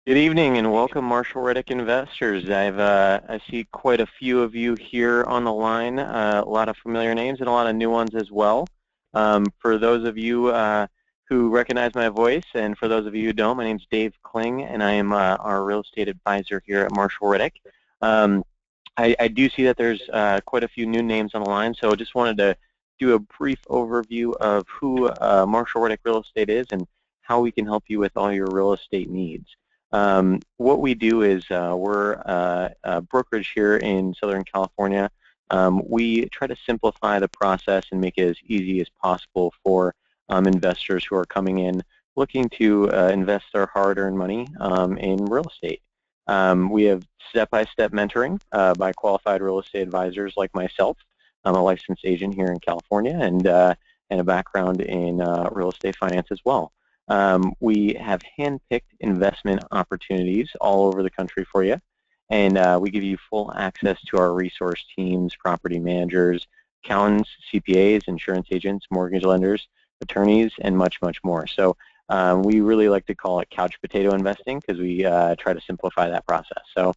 Good evening and welcome, Marshall Reddick investors. I see quite a few of you here on the line, a lot of familiar names and a lot of new ones as well. For those of you who recognize my voice and for those of you who don't, my name is Dave Kling and I am our real estate advisor here at Marshall Reddick. I do see that there's quite a few new names on the line, so I just wanted to do a brief overview of who Marshall Reddick Real Estate is and how we can help you with all your real estate needs. What we do is we're a brokerage here in Southern California. We try to simplify the process and make it as easy as possible for investors who are coming in looking to invest their hard-earned money in real estate. We have step-by-step mentoring by qualified real estate advisors like myself. I'm a licensed agent here in California and a background in real estate finance as well. We have hand-picked investment opportunities all over the country for you, and we give you full access to our resource teams, property managers, accountants, CPAs, insurance agents, mortgage lenders, attorneys, and much, much more. So we really like to call it couch potato investing because we try to simplify that process. So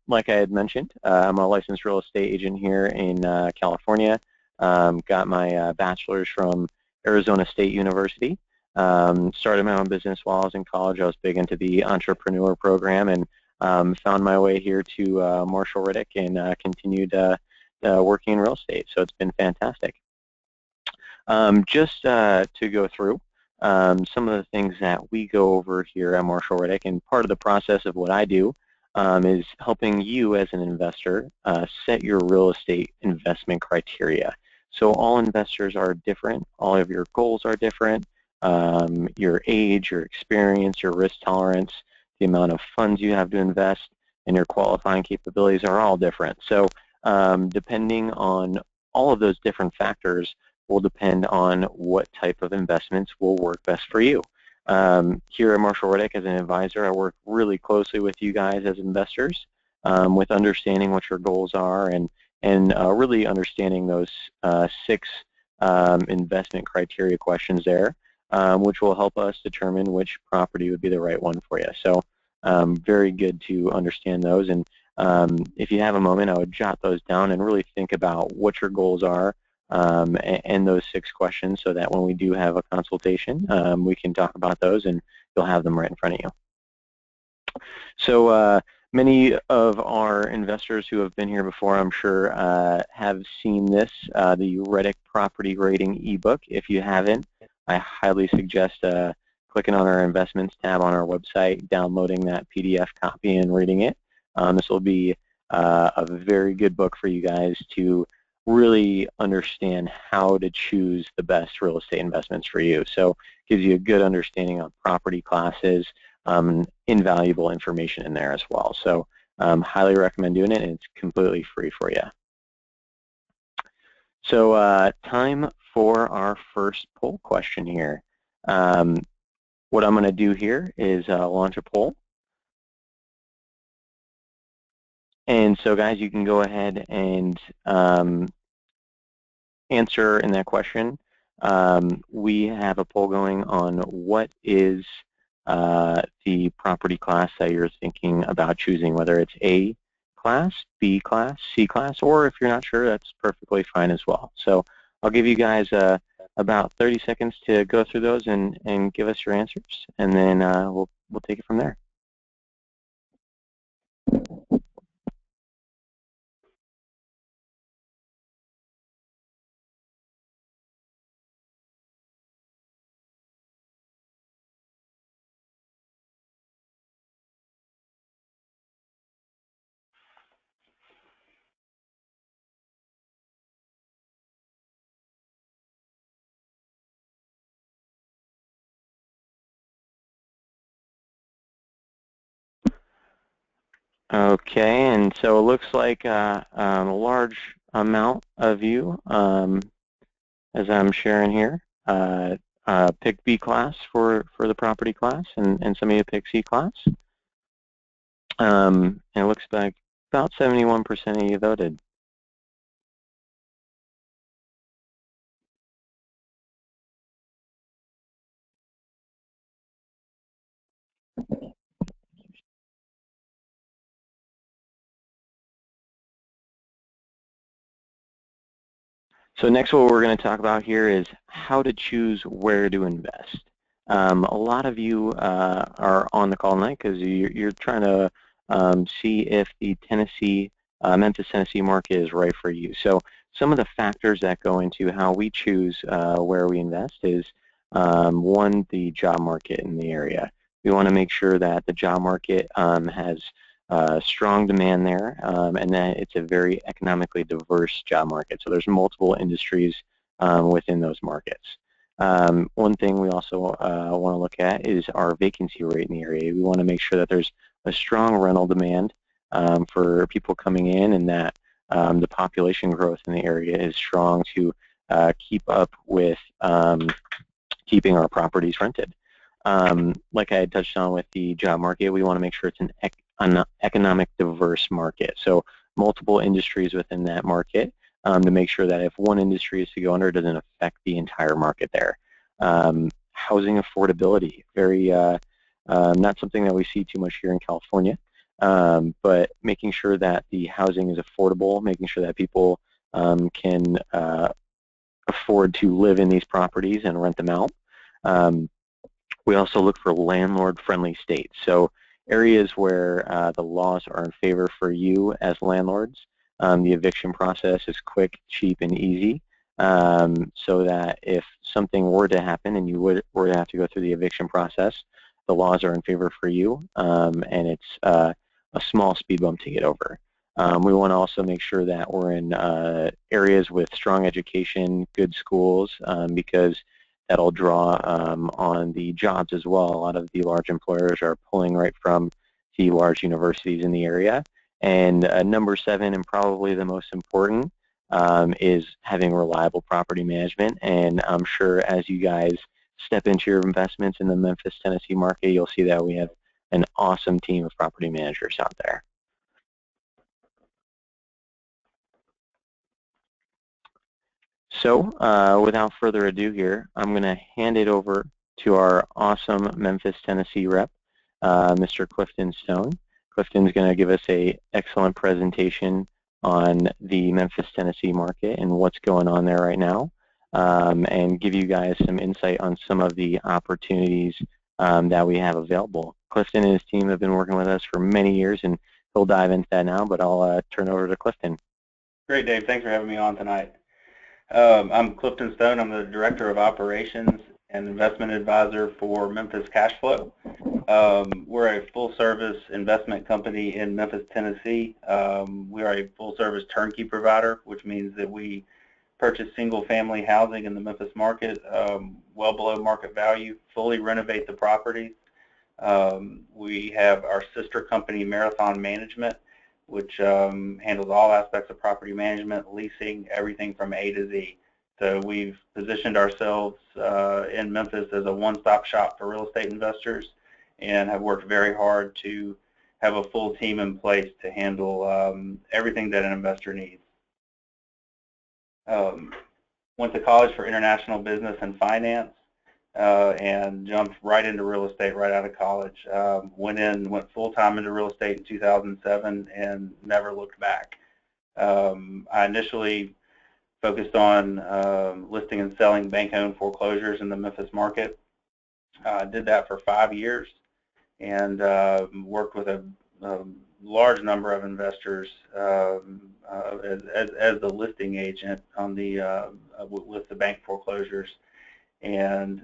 like I had mentioned, I'm a licensed real estate agent here in California. Got my bachelor's from Arizona State University. Started my own business while I was in college. I was big into the entrepreneur program and found my way here to Marshall Reddick and continued working in real estate. So it's been fantastic. Just to go through some of the things that we go over here at Marshall Reddick, and part of the process of what I do is helping you as an investor set your real estate investment criteria. So all investors are different. All of your goals are different. Your age, your experience, your risk tolerance, the amount of funds you have to invest, and your qualifying capabilities are all different. So depending on all of those different factors will depend on what type of investments will work best for you. Here at Marshall Reddick as an advisor, I work really closely with you guys as investors with understanding what your goals are and really understanding those 6 investment criteria questions there. Which will help us determine which property would be the right one for you. So very good to understand those. And if you have a moment, I would jot those down and really think about what your goals are and those 6 questions so that when we do have a consultation, we can talk about those and you'll have them right in front of you. So many of our investors who have been here before, I'm sure, have seen this, the Reddick Property Rating ebook. If you haven't, I highly suggest clicking on our investments tab on our website, downloading that PDF copy and reading it. This will be a very good book for you guys to really understand how to choose the best real estate investments for you. So it gives you a good understanding of property classes, invaluable information in there as well. So highly recommend doing it, and it's completely free for you. So time for our first poll question here. What I'm going to do here is launch a poll. And so guys, you can go ahead and answer in that question. We have a poll going on what is the property class that you're thinking about choosing, whether it's A class, B class, C class, or if you're not sure, that's perfectly fine as well. So I'll give you guys about 30 seconds to go through those and give us your answers, and then we'll take it from there. Okay, and so it looks like a large amount of you, as I'm sharing here, picked B class for the property class, and some of you picked C class. And it looks like about 71% of you voted. So next what we're going to talk about here is how to choose where to invest. A lot of you are on the call tonight because you're trying to see if the Memphis, Tennessee market is right for you. So some of the factors that go into how we choose where we invest is one, the job market in the area. We want to make sure that the job market has strong demand there, and that it's a very economically diverse job market. So there's multiple industries within those markets. One thing we also want to look at is our vacancy rate in the area. We want to make sure that there's a strong rental demand for people coming in, and that the population growth in the area is strong to keep up with keeping our properties rented. Like I had touched on with the job market, we want to make sure it's an economic diverse market. So multiple industries within that market to make sure that if one industry is to go under, it doesn't affect the entire market there. Housing affordability, very not something that we see too much here in California, but making sure that the housing is affordable, making sure that people can afford to live in these properties and rent them out. We also look for landlord-friendly states, so areas where the laws are in favor for you as landlords. The eviction process is quick, cheap, and easy, so that if something were to happen and you were to have to go through the eviction process, the laws are in favor for you, and it's a small speed bump to get over. We want to also make sure that we're in areas with strong education, good schools, because that'll draw on the jobs as well. A lot of the large employers are pulling right from the large universities in the area. And number 7, and probably the most important, is having reliable property management. And I'm sure as you guys step into your investments in the Memphis, Tennessee market, you'll see that we have an awesome team of property managers out there. So without further ado here, I'm going to hand it over to our awesome Memphis, Tennessee rep, Mr. Clifton Stone. Clifton's going to give us an excellent presentation on the Memphis, Tennessee market and what's going on there right now, and give you guys some insight on some of the opportunities that we have available. Clifton and his team have been working with us for many years, and he'll dive into that now, but I'll turn over to Clifton. Great, Dave. Thanks for having me on tonight. I'm Clifton Stone. I'm the Director of Operations and Investment Advisor for Memphis Cash Flow. We're a full-service investment company in Memphis, Tennessee. We are a full-service turnkey provider, which means that we purchase single-family housing in the Memphis market, well below market value, fully renovate the properties. We have our sister company, Marathon Management, which handles all aspects of property management, leasing, everything from A to Z. So we've positioned ourselves in Memphis as a one-stop shop for real estate investors, and have worked very hard to have a full team in place to handle everything that an investor needs. Went to college for international business and finance, and jumped right into real estate right out of college. Went full-time into real estate in 2007 and never looked back. I initially focused on listing and selling bank-owned foreclosures in the Memphis market. Did that for 5 years, and worked with a large number of investors as the listing agent on with the bank foreclosures, and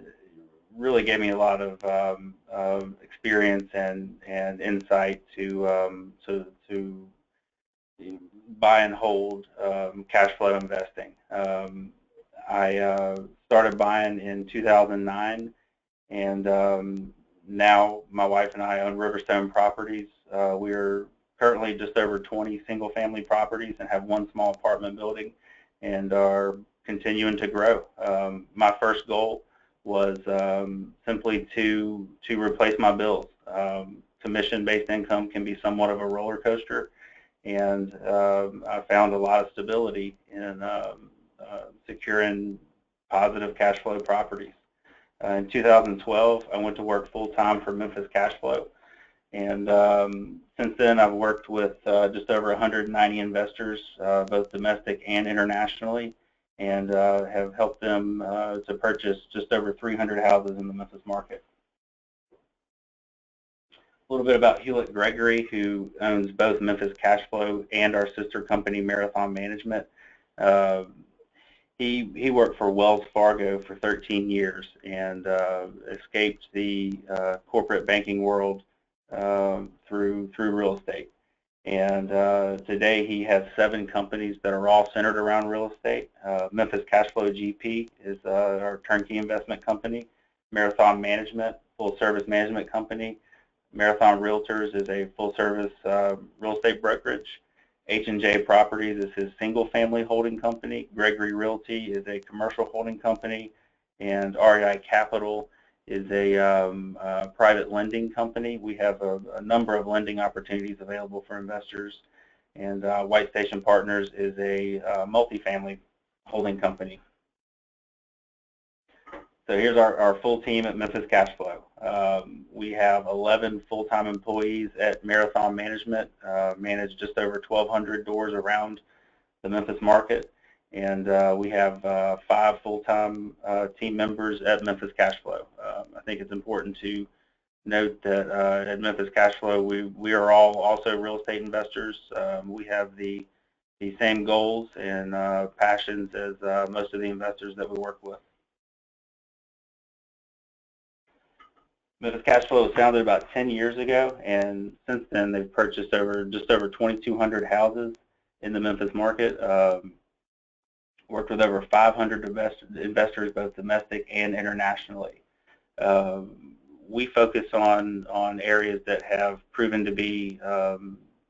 really gave me a lot of experience and insight to buy and hold cash flow investing. I started buying in 2009, and now my wife and I own Riverstone Properties. We're currently just over 20 single-family properties and have one small apartment building, and are continuing to grow. My first goal was simply to replace my bills. Commission-based income can be somewhat of a roller coaster, and I found a lot of stability in securing positive cash flow properties. In 2012, I went to work full-time for Memphis Cash Flow, and since then I've worked with just over 190 investors, both domestic and internationally, and have helped them to purchase just over 300 houses in the Memphis market. A little bit about Hewlett Gregory, who owns both Memphis Cash Flow and our sister company, Marathon Management. He worked for Wells Fargo for 13 years and escaped the corporate banking world through real estate. And today he has 7 companies that are all centered around real estate. Memphis Cash Flow GP is our turnkey investment company. Marathon Management, full service management company. Marathon Realtors is a full service real estate brokerage. H&J Properties is his single family holding company. Gregory Realty is a commercial holding company. And REI Capital is a private lending company. We have a number of lending opportunities available for investors. And White Station Partners is a multifamily holding company. So here's our full team at Memphis Cash Flow. We have 11 full-time employees at Marathon Management, manage just over 1,200 doors around the Memphis market. And we have 5 full-time team members at Memphis Cash Flow. I think it's important to note that at Memphis Cash Flow, we are all also real estate investors. We have the same goals and passions as most of the investors that we work with. Memphis Cash Flow was founded about 10 years ago, and since then they've purchased just over 2,200 houses in the Memphis market. Worked with over 500 investors, both domestic and internationally. We focus on areas that have proven to be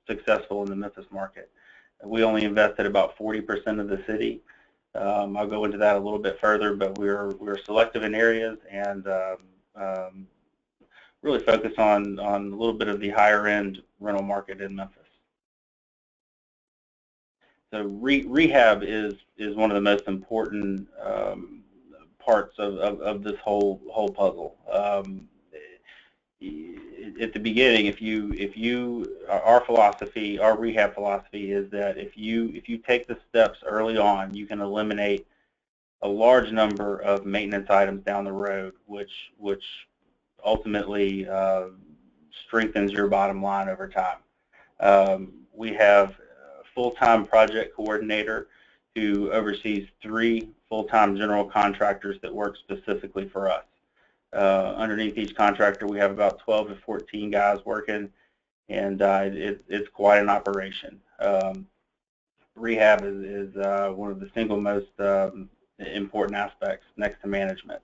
successful in the Memphis market. We only invest at about 40% of the city. I'll go into that a little bit further, but we're selective in areas and really focus on a little bit of the higher end rental market in Memphis. So rehab is one of the most important parts of this whole puzzle. At the beginning, our rehab philosophy is that if you take the steps early on, you can eliminate a large number of maintenance items down the road, which ultimately strengthens your bottom line over time. We have a full-time project coordinator who oversees 3 full-time general contractors that work specifically for us. Underneath each contractor, we have about 12 to 14 guys working, and it's quite an operation. Rehab is one of the single most important aspects next to management.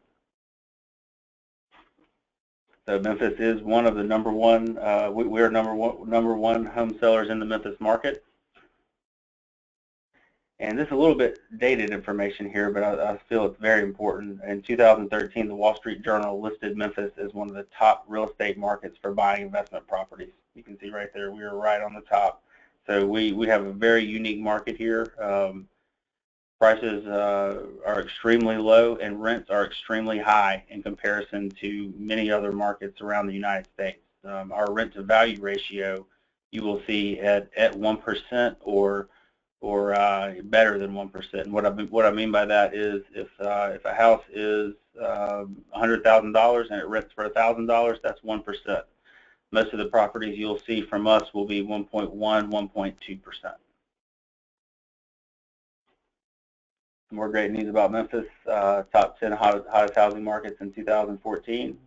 So Memphis is one of the number one. We are number one home sellers in the Memphis market. And this is a little bit dated information here, but I feel it's very important. In 2013, the Wall Street Journal listed Memphis as one of the top real estate markets for buying investment properties. You can see right there, we are right on the top. So we have a very unique market here. Prices are extremely low and rents are extremely high in comparison to many other markets around the United States. Our rent to value ratio you will see at 1% or better than 1%. And what I mean by that is if a house is $100,000 and it rents for $1,000, that's 1%. Most of the properties you'll see from us will be 1.1, 1.2%. Some more great news about Memphis, top 10 hottest housing markets in 2014.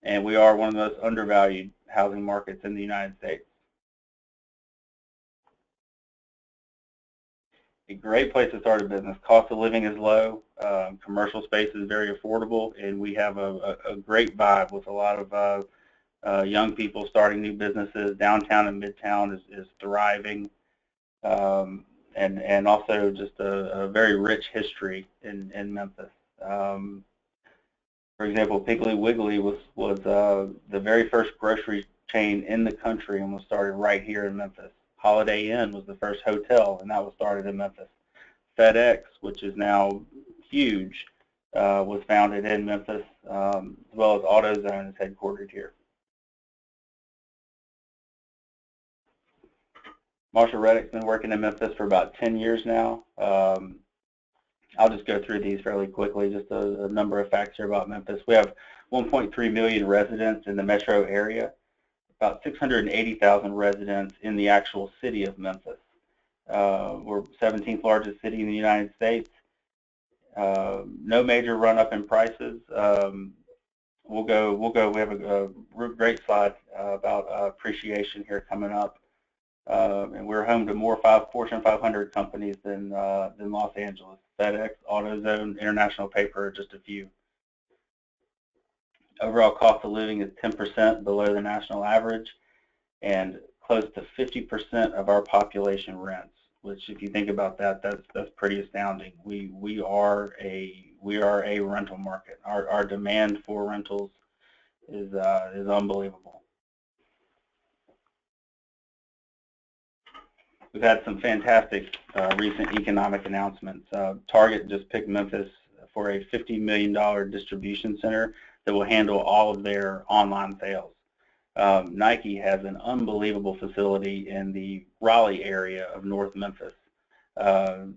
And we are one of the most undervalued housing markets in the United States. A great place to start a business. Cost of living is low, commercial space is very affordable, and we have a great vibe with a lot of young people starting new businesses. Downtown and Midtown is thriving. And also just a very rich history in Memphis. For example, Piggly Wiggly was the very first grocery chain in the country and was started right here in Memphis. Holiday Inn was the first hotel, and that was started in Memphis. FedEx, which is now huge, was founded in Memphis, as well as AutoZone is headquartered here. Marshall Reddick's been working in Memphis for about 10 years now. I'll just go through these fairly quickly, just a number of facts here about Memphis. We have 1.3 million residents in the metro area, about 680,000 residents in the actual city of Memphis. We're 17th largest city in the United States. No major run-up in prices. We have a great slide about appreciation here coming up. And we're home to more Fortune 500 companies than Los Angeles. FedEx, AutoZone, International Paper are just a few. Overall cost of living is 10% below the national average, and close to 50% of our population rents. Which, if you think about that, that's pretty astounding. We are a rental market. Our demand for rentals is unbelievable. We've had some fantastic recent economic announcements. Target just picked Memphis for a $50 million distribution center that will handle all of their online sales. Nike has an unbelievable facility in the Raleigh area of North Memphis. It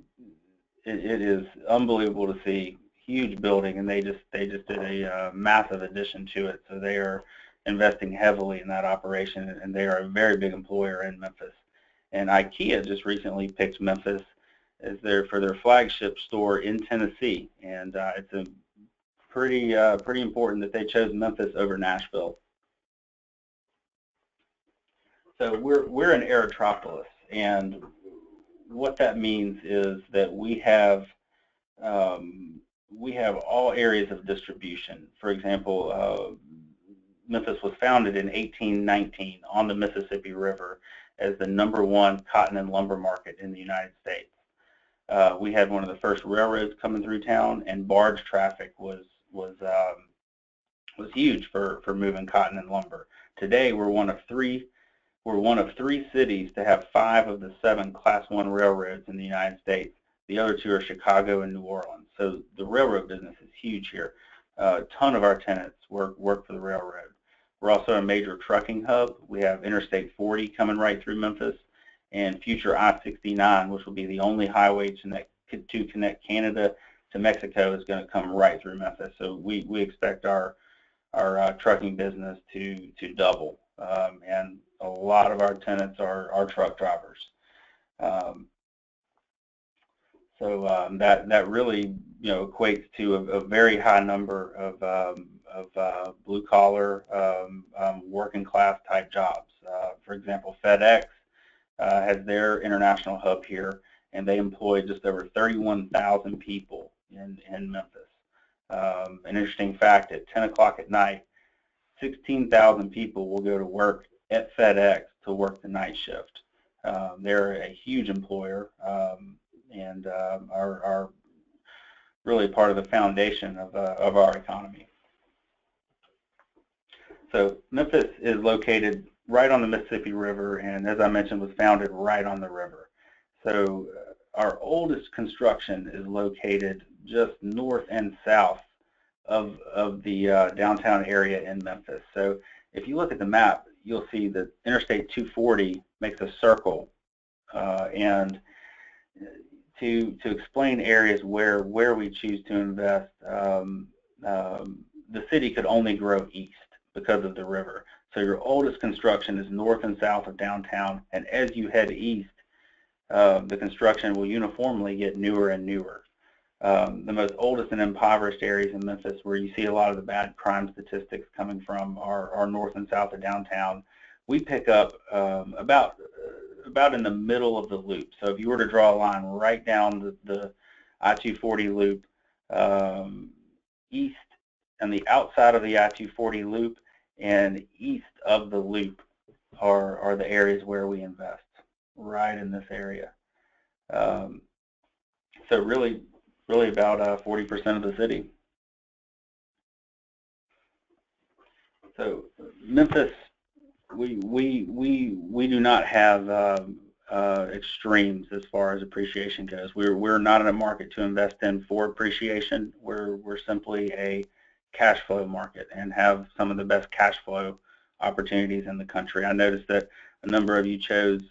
is unbelievable to see. Huge building, and they just did a massive addition to it. So they are investing heavily in that operation, and they are a very big employer in Memphis. And IKEA just recently picked Memphis as for their flagship store in Tennessee, and it's a pretty important that they chose Memphis over Nashville. So we're an aerotropolis, and what that means is that we have all areas of distribution. For example, Memphis was founded in 1819 on the Mississippi River as the #1 cotton and lumber market in the United States. We had one of the first railroads coming through town, and barge traffic was huge for moving cotton and lumber. Today, we're one of three cities to have 5 of the 7 Class 1 railroads in the United States. The other 2 are Chicago and New Orleans. So the railroad business is huge here. A ton of our tenants work for the railroad. We're also a major trucking hub. We have Interstate 40 coming right through Memphis, and future I-69, which will be the only highway to connect Canada to Mexico, is going to come right through Memphis. So we expect our trucking business to double, and a lot of our tenants are truck drivers. So that really equates to a very high number of blue collar, working class type jobs. For example, FedEx has their international hub here, and they employ just over 31,000 people in Memphis. An interesting fact: at 10 o'clock at night, 16,000 people will go to work at FedEx to work the night shift. They're a huge employer, and are really part of the foundation of our economy. So Memphis is located right on the Mississippi River, and as I mentioned, was founded right on the river. So our oldest construction is located just north and south of the downtown area in Memphis. So if you look at the map, you'll see that Interstate 240 makes a circle, and to explain areas where we choose to invest, the city could only grow east because of the river. So your oldest construction is north and south of downtown, and as you head east, the construction will uniformly get newer and newer. The most oldest and impoverished areas in Memphis, where you see a lot of the bad crime statistics coming from, are north and south of downtown. We pick up about in the middle of the loop. So if you were to draw a line right down the I-240 loop, east on the outside of the I-240 loop and east of the loop are the areas where we invest, right in this area. So really about 40% of the city. So Memphis, we do not have extremes as far as appreciation goes. We're not in a market to invest in for appreciation. We're simply a cash flow market and have some of the best cash flow opportunities in the country. I noticed that a number of you chose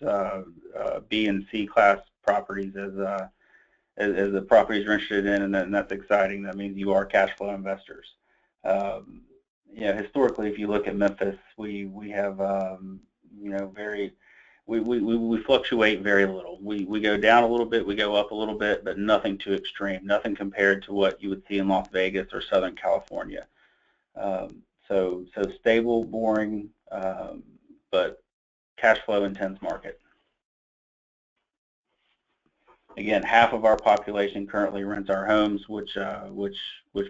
B and C class properties as the properties you're interested in, and that's exciting. That means you are cash flow investors. Historically, if you look at Memphis, we have we fluctuate very little. We go down a little bit, we go up a little bit, but nothing too extreme. Nothing compared to what you would see in Las Vegas or Southern California. So stable, boring, but cash flow intense market. Again, half of our population currently rents our homes, which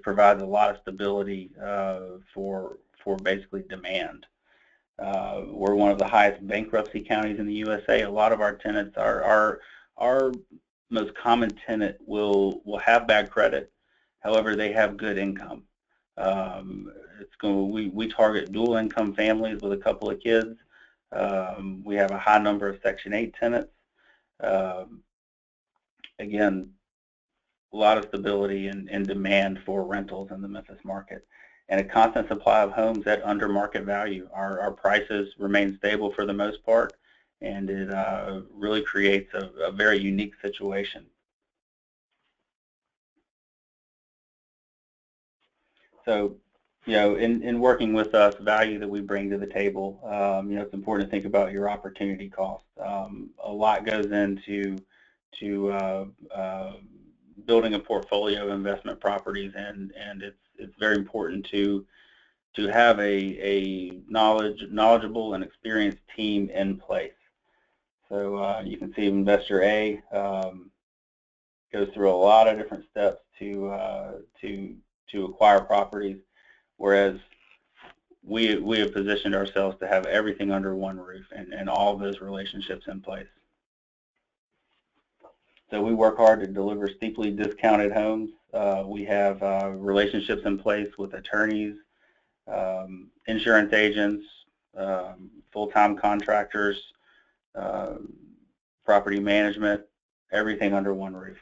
provides a lot of stability for basically demand. We're one of the highest bankruptcy counties in the USA. A lot of our tenants our most common tenant will have bad credit. However, they have good income. We target dual income families with a couple of kids. We have a high number of Section 8 tenants. Again, a lot of stability and demand for rentals in the Memphis market, and a constant supply of homes at under market value. Our prices remain stable for the most part, and it really creates a very unique situation. So, in working with us, value that we bring to the table, it's important to think about your opportunity cost. A lot goes into building a portfolio of investment properties, and it's very important to have a knowledgeable and experienced team in place. So you can see investor A goes through a lot of different steps to acquire properties, whereas we have positioned ourselves to have everything under one roof and all of those relationships in place. So we work hard to deliver steeply discounted homes. We have relationships in place with attorneys, insurance agents, full-time contractors, property management, everything under one roof.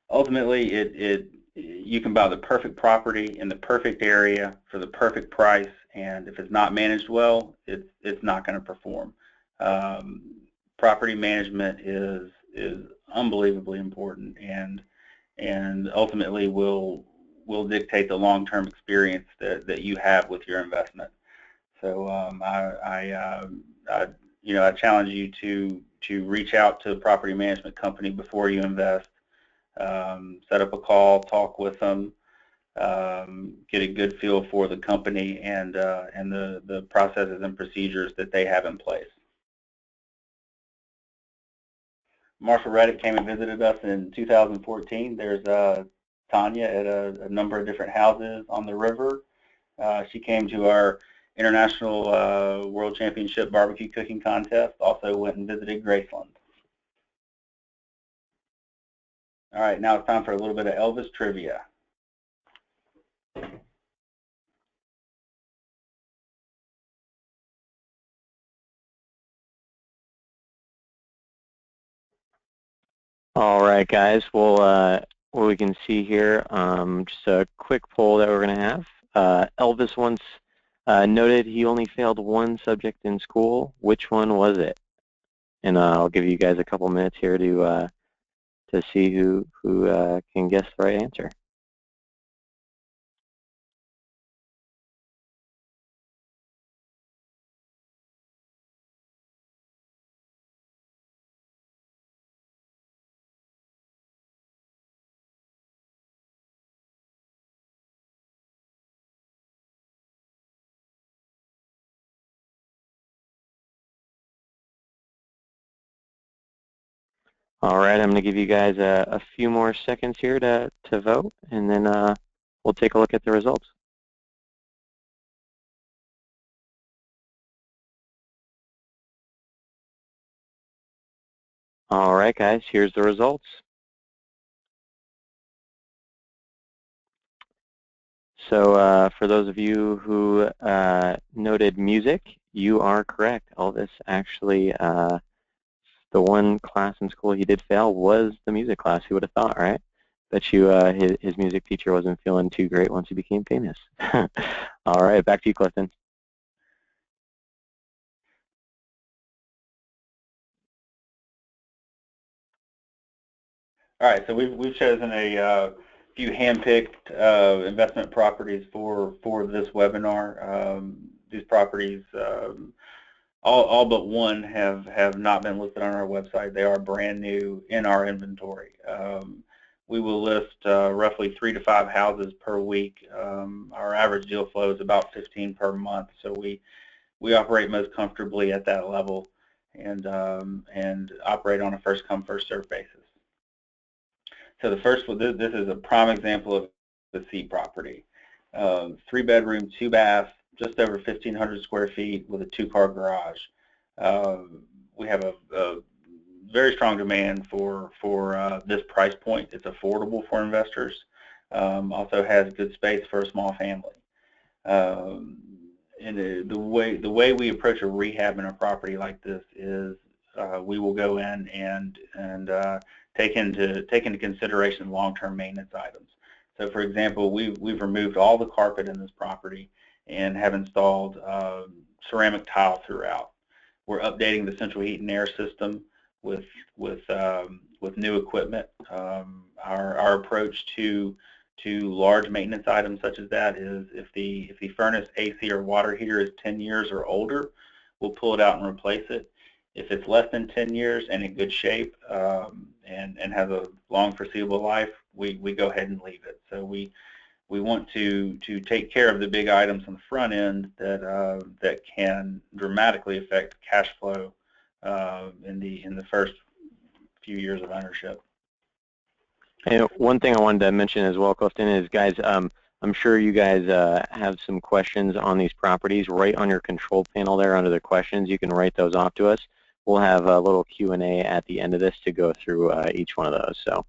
Ultimately, you can buy the perfect property in the perfect area for the perfect price, and if it's not managed well, it's not going to perform. Property management is unbelievably important, and ultimately will dictate the long-term experience that you have with your investment. So I challenge you to reach out to a property management company before you invest. Set up a call, talk with them, get a good feel for the company and the processes and procedures that they have in place. Marshall Reddick came and visited us in 2014. There's Tanya at a number of different houses on the river. She came to our International World Championship Barbecue Cooking Contest, also went and visited Graceland. All right, now it's time for a little bit of Elvis trivia. All right, guys. Well, what we can see here, just a quick poll that we're going to have. Elvis once noted he only failed one subject in school. Which one was it? And I'll give you guys a couple minutes here to see who can guess the right answer. All right, I'm going to give you guys a few more seconds here to vote, and then we'll take a look at the results. All right, guys, here's the results. So for those of you who noted music, you are correct. Elvis actually, the one class in school he did fail was the music class. Who would have thought, right? Bet you his music teacher wasn't feeling too great once he became famous. All right, back to you, Clifton. All right, so we've chosen a few hand-picked investment properties for this webinar. These properties, all but one, have not been listed on our website. They are brand new in our inventory. We will list roughly 3 to 5 houses per week. Our average deal flow is about 15 per month, so we operate most comfortably at that level and operate on a first-come, first-served basis. So the first one, this is a prime example of the C property. 3-bedroom, 2-bath, just over 1,500 square feet with a 2-car garage. We have a very strong demand for this price point. It's affordable for investors. Also has good space for a small family. And the way we approach a rehab in a property like this is we will go in and take into consideration long-term maintenance items. So, for example, we've removed all the carpet in this property and have installed ceramic tile throughout. We're updating the central heat and air system with new equipment. Our approach to large maintenance items such as that is if the furnace, AC, or water heater is 10 years or older, we'll pull it out and replace it. If it's less than 10 years and in good shape and has a long foreseeable life, we go ahead and leave it. So we want to take care of the big items on the front end that can dramatically affect cash flow in the first few years of ownership. And one thing I wanted to mention as well, Clifton, is guys, I'm sure you guys have some questions on these properties. Right on your control panel there under the questions, you can write those off to us. We'll have a little Q&A at the end of this to go through each one of those. So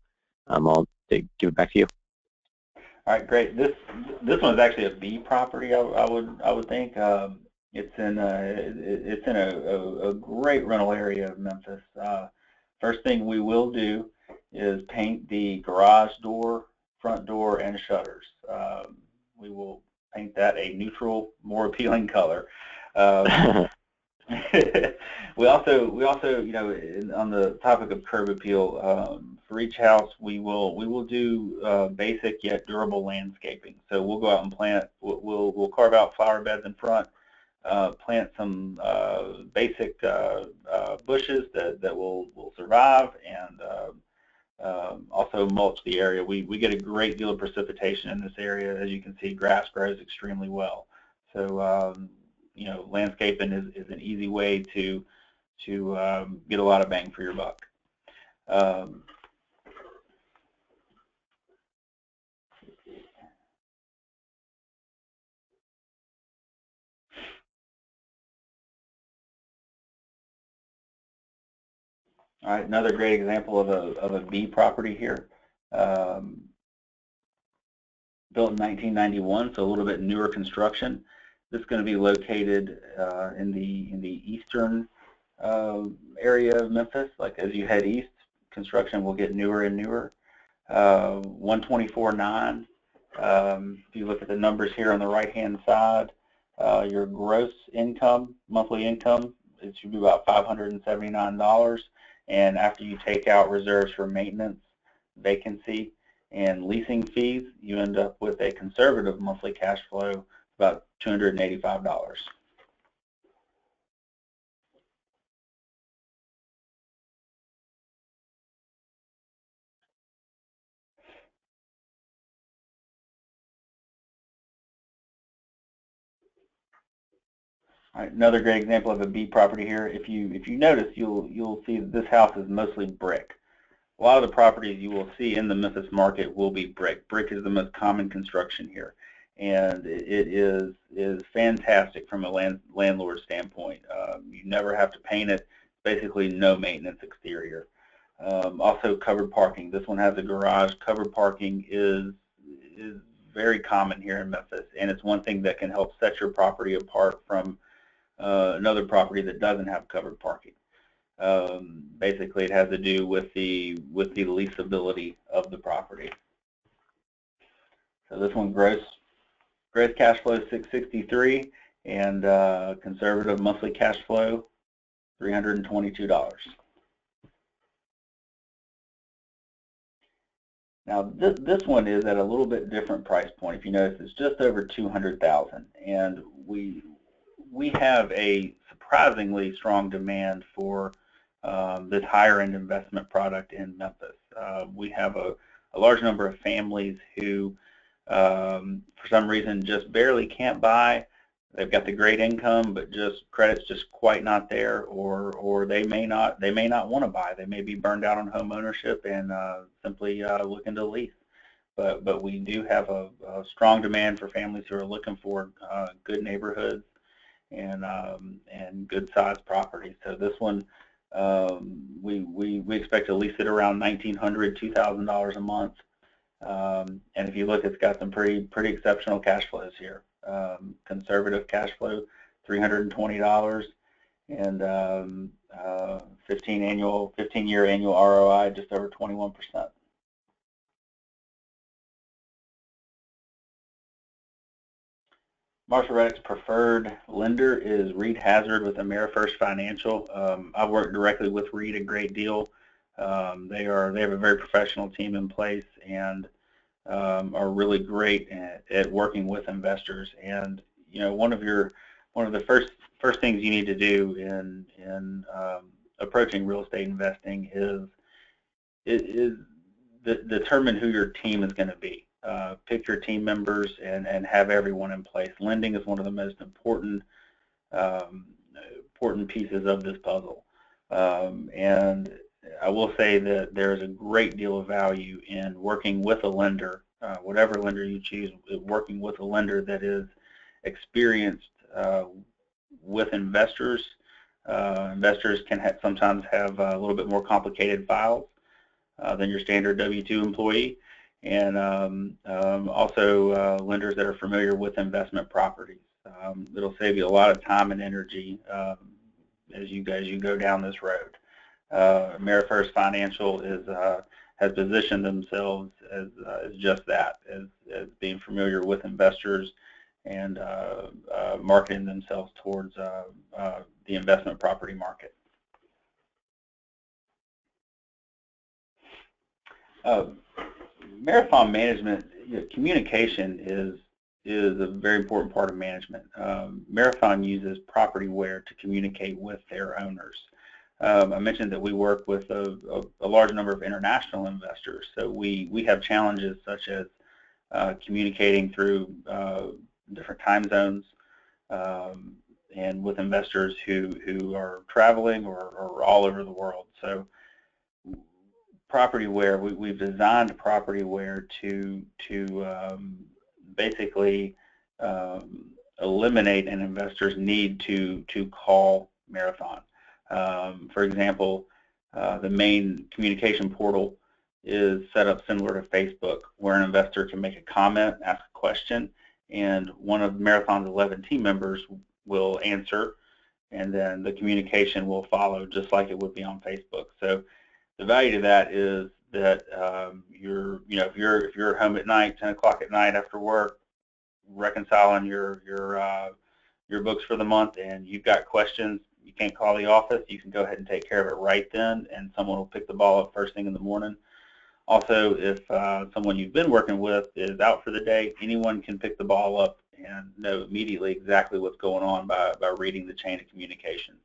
I'll give it back to you. All right, great. This one is actually a B property. I would think it's in a great rental area of Memphis. First thing we will do is paint the garage door, front door, and shutters. We will paint that a neutral, more appealing color. We also, you know, on the topic of curb appeal, for each house we will do basic yet durable landscaping. So we'll go out and plant. We'll carve out flower beds in front, plant some basic bushes that will survive, and also mulch the area. We get a great deal of precipitation in this area. As you can see, grass grows extremely well. So you know, landscaping is an easy way to get a lot of bang for your buck. All right, another great example of a B property here. Built in 1991, so a little bit newer construction. This is going to be located in the eastern area of Memphis. Like as you head east, construction will get newer and newer. 124.9. If you look at the numbers here on the right-hand side, your gross income, monthly income, it should be about $579. And after you take out reserves for maintenance, vacancy, and leasing fees, you end up with a conservative monthly cash flow about $285. All right, another great example of a B property here. If you notice, you'll see that this house is mostly brick. A lot of the properties you will see in the Memphis market will be brick. Brick is the most common construction here, and it is fantastic from a landlord standpoint. You never have to paint it. Basically, no maintenance exterior. Also, covered parking. This one has a garage. Covered parking is very common here in Memphis, and it's one thing that can help set your property apart from another property that doesn't have covered parking. Basically, it has to do with the leasability of the property. So this one gross cash flow is $663, and conservative monthly cash flow $322. Now this one is at a little bit different price point. If you notice, it's just over $200,000, and we have a surprisingly strong demand for this higher end investment product in Memphis. We have a large number of families who for some reason just barely can't buy. They've got the great income, but just credit's just quite not there, or they may not want to buy. They may be burned out on home ownership and simply looking to lease. But we do have a strong demand for families who are looking for good neighborhoods and good sized properties. So this one we expect to lease it around $1,900, $2,000 a month. And if you look, it's got some pretty exceptional cash flows here. Conservative cash flow, $320, and 15-year annual ROI, just over 21%. Marshall Reddick's preferred lender is Reed Hazard with AmeriFirst Financial. I've worked directly with Reed a great deal. They have a very professional team in place and are really great at working with investors. And you know, one of the first things you need to do in approaching real estate investing is determine who your team is going to be. Pick your team members and have everyone in place. Lending is one of the most important pieces of this puzzle. And I will say that there is a great deal of value in working with a lender, whatever lender you choose, working with a lender that is experienced with investors. Investors can sometimes have a little bit more complicated files than your standard W-2 employee, and also lenders that are familiar with investment properties. It'll save you a lot of time and energy as you go down this road. AmeriFirst Financial has positioned themselves as just that, as being familiar with investors and marketing themselves towards the investment property market. Marathon management, communication is a very important part of management. Marathon uses Propertyware to communicate with their owners. I mentioned that we work with a large number of international investors, so we have challenges such as communicating through different time zones and with investors who are traveling or all over the world. So Propertyware, we've designed Propertyware to basically eliminate an investor's need to call Marathon. For example, the main communication portal is set up similar to Facebook, where an investor can make a comment, ask a question, and one of Marathon's 11 team members will answer, and then the communication will follow just like it would be on Facebook. So the value to that is that if you're home at night, 10 o'clock at night after work, reconciling your books for the month, and you've got questions, you can't call the office, you can go ahead and take care of it right then, and someone will pick the ball up first thing in the morning. Also, if someone you've been working with is out for the day, anyone can pick the ball up and know immediately exactly what's going on by reading the chain of communication.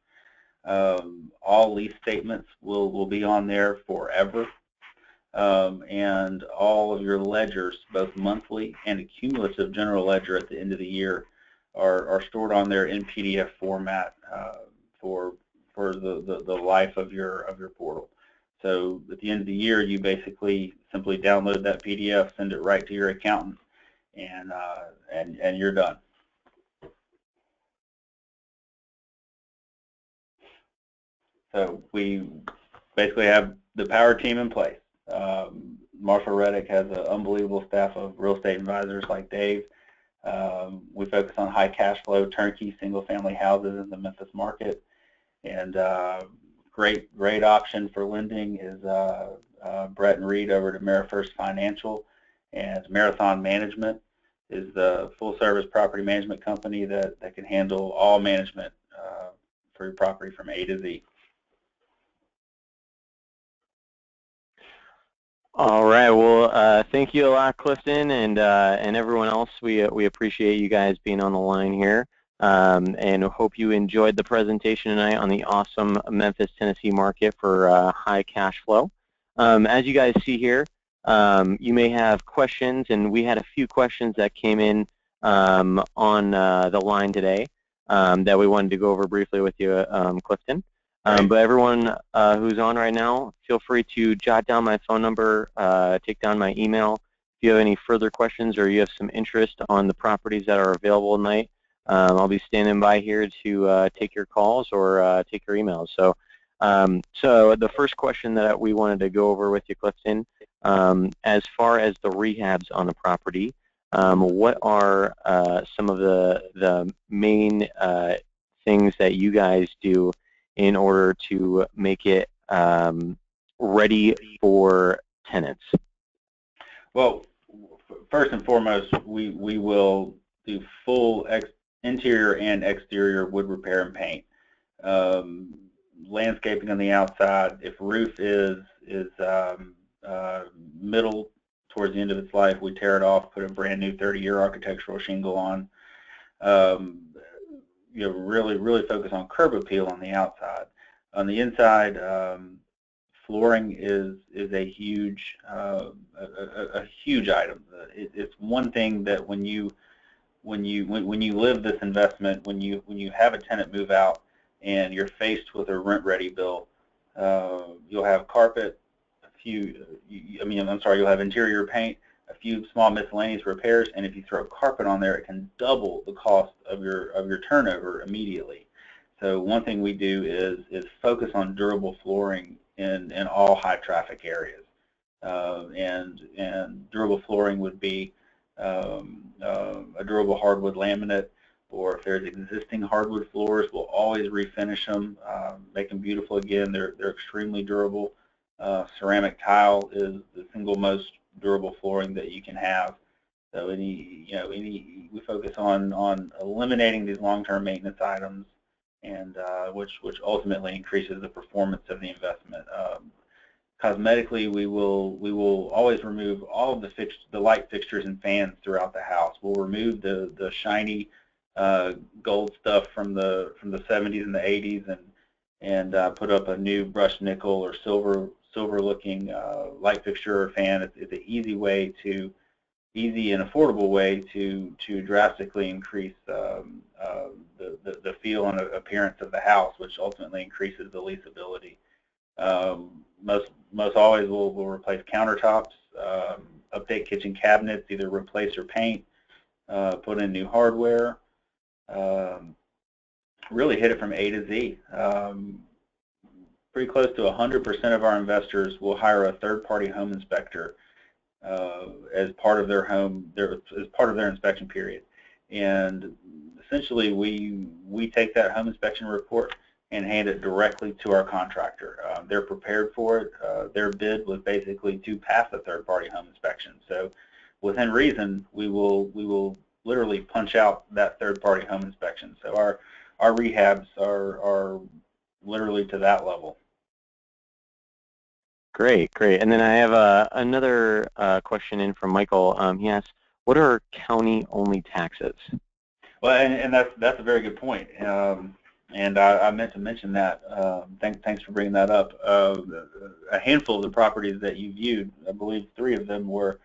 All lease statements will be on there forever, and all of your ledgers, both monthly and a cumulative general ledger at the end of the year, are stored on there in PDF format for the life of your portal. So at the end of the year, you basically simply download that PDF, send it right to your accountant, and you're done. So we basically have the power team in place. Marshall Reddick has an unbelievable staff of real estate advisors like Dave. We focus on high cash flow, turnkey, single-family houses in the Memphis market, and great option for lending is Brett and Reed over at AmeriFirst Financial, And Marathon Management is the full-service property management company that can handle all management for your property from A to Z. All right. Well, thank you a lot, Clifton, and everyone else. We appreciate you guys being on the line here, and hope you enjoyed the presentation tonight on the awesome Memphis, Tennessee market for high cash flow. As you guys see here, you may have questions, and we had a few questions that came in on the line today that we wanted to go over briefly with you, Clifton. But everyone who's on right now, feel free to jot down my phone number, take down my email. If you have any further questions or you have some interest on the properties that are available tonight, I'll be standing by here to take your calls or take your emails. So, so the first question that we wanted to go over with you, Clifton, as far as the rehabs on the property, what are some of the main things that you guys do in order to make it ready for tenants? Well, first and foremost, we will do full interior and exterior wood repair and paint. Landscaping on the outside. If roof is middle towards the end of its life, we tear it off, put a brand new 30-year architectural shingle on. You know, really focus on curb appeal on the outside. On the inside, flooring is a huge item. It's one thing that when you live this investment, when you have a tenant move out and you're faced with a rent-ready bill, you'll have carpet, you'll have interior paint, a few small miscellaneous repairs, and if you throw carpet on there, it can double the cost of your turnover immediately. So one thing we do is focus on durable flooring in all high traffic areas, and durable flooring would be a durable hardwood laminate, or if there's existing hardwood floors, we'll always refinish them, make them beautiful again. They're extremely durable. Ceramic tile is the single most durable flooring that you can have. So we focus on eliminating these long-term maintenance items, and which ultimately increases the performance of the investment. Cosmetically, we will always remove all of the light fixtures and fans throughout the house. We'll remove the shiny gold stuff from the 70s and the 80s, and put up a new brushed nickel or silver looking light fixture or fan. It's an easy and affordable way to drastically increase the feel and appearance of the house, which ultimately increases the leasability. Most always we'll replace countertops, update kitchen cabinets, either replace or paint, put in new hardware, really hit it from A to Z. Pretty close to 100% of our investors will hire a third-party home inspector as part of their inspection period. And essentially, we take that home inspection report and hand it directly to our contractor. They're prepared for it. Their bid was basically to pass a third-party home inspection. So, within reason, we will literally punch out that third-party home inspection. So our rehabs are literally to that level. Great. And then I have another question in from Michael. He asks, what are county-only taxes? Well, and that's a very good point. And I meant to mention that. Thanks for bringing that up. A handful of the properties that you viewed, I believe 3 of them were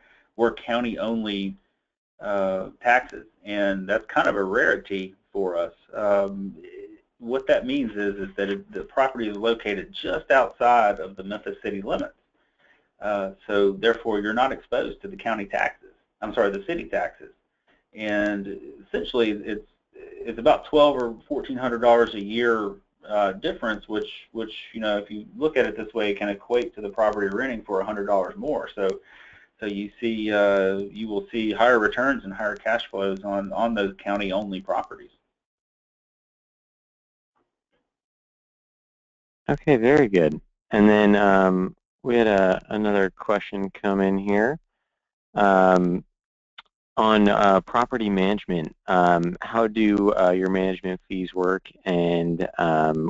county-only taxes, and that's kind of a rarity for us. What that means is that the property is located just outside of the Memphis city limits. So therefore, you're not exposed to the county taxes. I'm sorry, the city taxes. And essentially, it's about $1,200 or $1,400 a year difference, which if you look at it this way, can equate to the property renting for $100 more. So you will see higher returns and higher cash flows on those county-only properties. Okay, very good. And then we had another question come in here. Um, on property management, how do your management fees work, and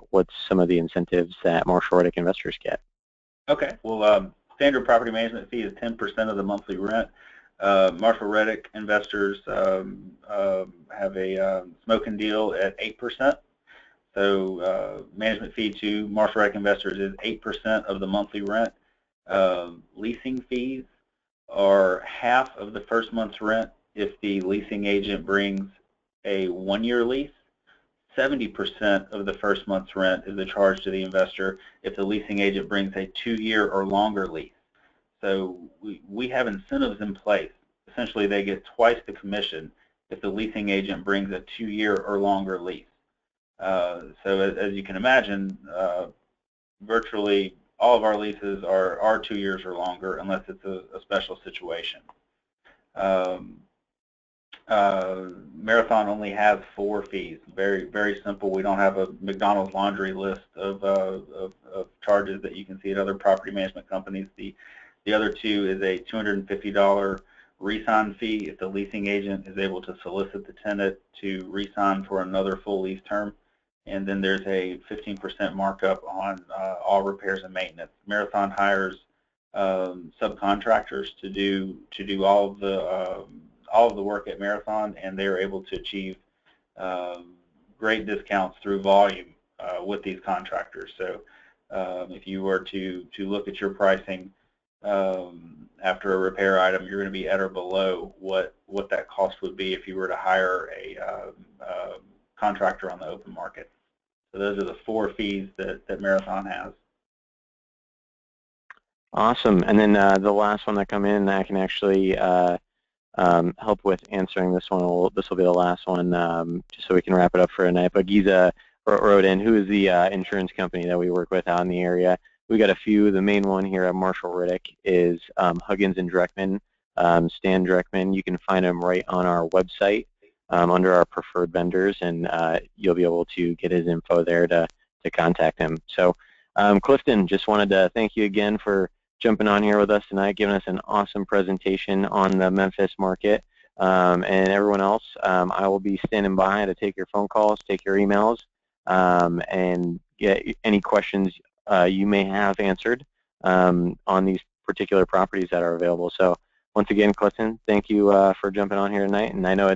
what's some of the incentives that Marshall Reddick investors get? Okay. Well, standard property management fee is 10% of the monthly rent. Marshall Reddick investors have a smoking deal at 8%. So management fee to Marshall Reddick investors is 8% of the monthly rent. Leasing fees are half of the first month's rent if the leasing agent brings a 1-year lease. 70% of the first month's rent is a charge to the investor if the leasing agent brings a 2-year or longer lease. So we have incentives in place. Essentially, they get twice the commission if the leasing agent brings a 2-year or longer lease. So as you can imagine, virtually all of our leases are 2 years or longer unless it's a special situation. Marathon only has 4 fees. Very, very simple. We don't have a McDonald's laundry list of charges that you can see at other property management companies. The other 2 is a $250 re-sign fee if the leasing agent is able to solicit the tenant to re-sign for another full lease term. And then there's a 15% markup on all repairs and maintenance. Marathon hires subcontractors to do all of the work at Marathon, and they're able to achieve great discounts through volume with these contractors. So if you were to look at your pricing after a repair item, you're going to be at or below what that cost would be if you were to hire a contractor on the open market. So those are the 4 fees that Marathon has. Awesome. And then the last one that come in, I can actually help with answering this one. This will be the last one, just so we can wrap it up for tonight. But Giza wrote in, who is the insurance company that we work with out in the area? We got a few. The main one here at Marshall Reddick is Huggins and Dreckman, Stan Dreckman. You can find him right on our website under our preferred vendors, and you'll be able to get his info there to contact him. So Clifton, just wanted to thank you again for jumping on here with us tonight, giving us an awesome presentation on the Memphis market. And everyone else, I will be standing by to take your phone calls, take your emails, and get any questions you may have answered on these particular properties that are available. So once again, Clifton, thank you for jumping on here tonight. And I know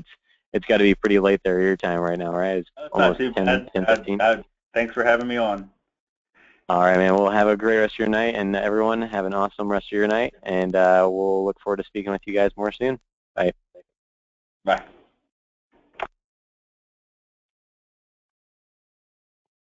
it's got to be pretty late there your time right now, right? It's almost 10:15. Thanks for having me on. All right, man. We'll have a great rest of your night, and everyone have an awesome rest of your night, and we'll look forward to speaking with you guys more soon. Bye. Bye.